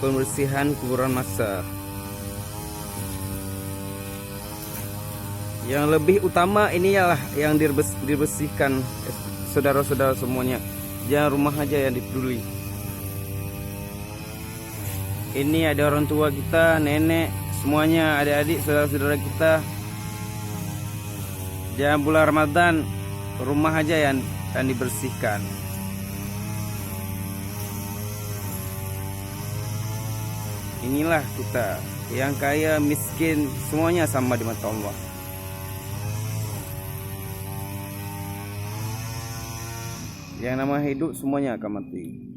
pembersihan kuburan massal. Yang lebih utama ini ialah yang dibersihkan, saudara-saudara semuanya. Jangan rumah aja yang dipeduli. Ini ada orang tua kita, nenek, semuanya, adik-adik, saudara-saudara kita. Jangan bulan Ramadan rumah aja yang dibersihkan. Inilah kita, yang kaya miskin semuanya sama di mata Allah. Yang nama hidup semuanya akan mati.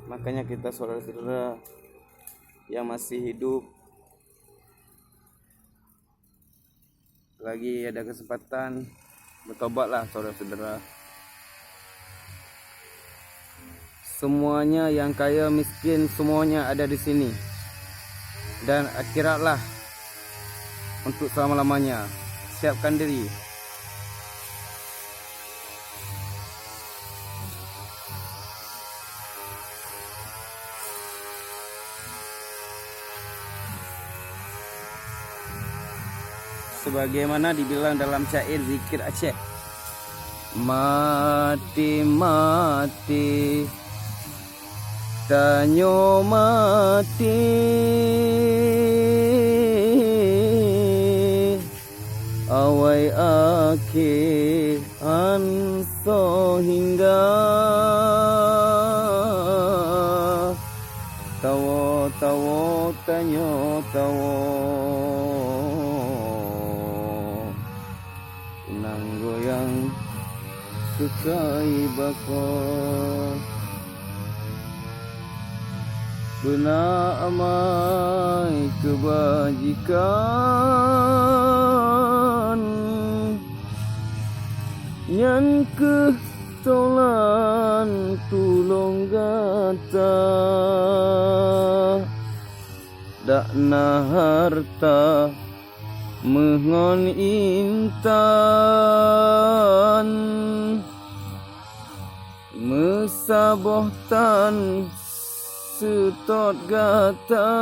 Makanya kita saudara-saudara yang masih hidup, lagi ada kesempatan, bertobatlah saudara-saudara. Semuanya yang kaya miskin semuanya ada di sini. Dan akhiratlah untuk selama-lamanya. Siapkan diri. Sebagaimana dibilang dalam syair zikir Aceh, mati-mati tanyo mati, awai ake anso hingga, tawo tanyo tawo, nanggoyang sukai bakor, benar amai kebajikan, yang ketolan tulung gata, dak na harta mengon intan, mesaboh tan setot gata,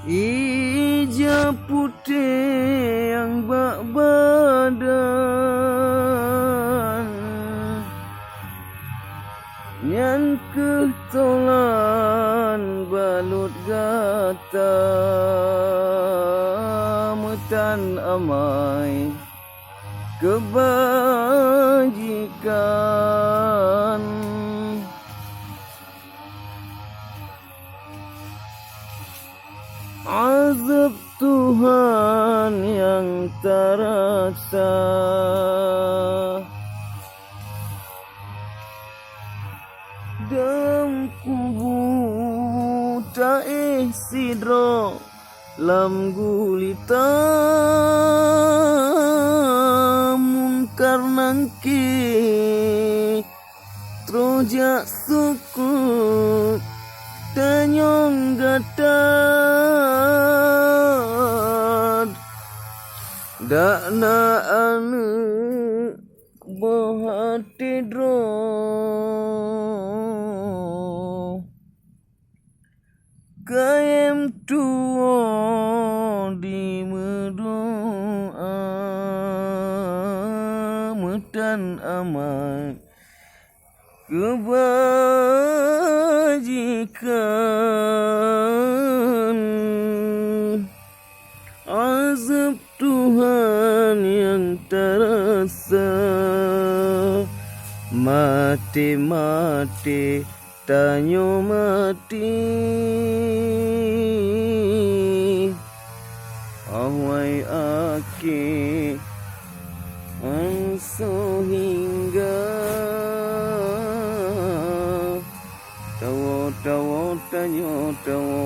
ija putih yang bak badan, yang ketolan balut gata, mutan amai kebajikan, azab Tuhan yang terasa, dalam kubur tak sidro lam gulita, munkar nangki trojak suku tanyong gatad, dak na anu bohati dro, kayem tuo di medoa, mutan amai kebajikan, azab Tuhan yang terasa, mati-mati tanyo mati, awai aki angso hingga tawo tanyo tawo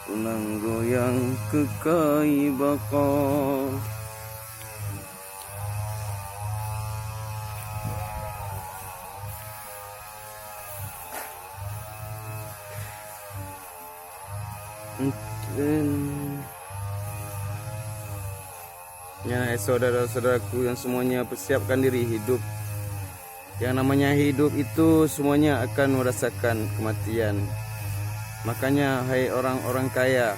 kunang goyang kekai bakal. Ya, saudara-saudaraku yang semuanya, persiapkan diri hidup. Yang namanya hidup itu semuanya akan merasakan kematian. Makanya hai orang-orang kaya,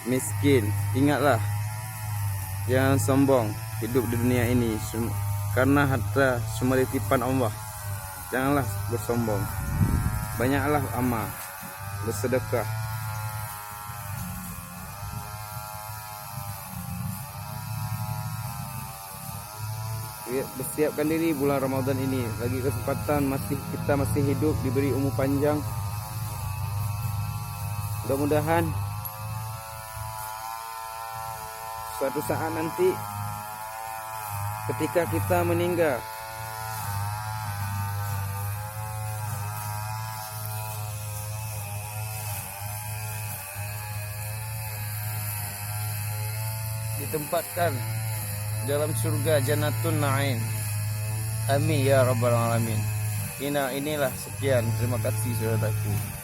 miskin, ingatlah, jangan sombong hidup di dunia ini, karena harta semua titipan Allah. Janganlah bersombong, banyaklah amal, bersedekah. Bersiapkan diri bulan Ramadan ini, lagi kesempatan, kita masih hidup, diberi umur panjang. Mudah-mudahan suatu saat nanti ketika kita meninggal, ditempatkan dalam surga Jannatun Na'im. Amin ya rabbal alamin. Inilah sekian, terima kasih saudaraku.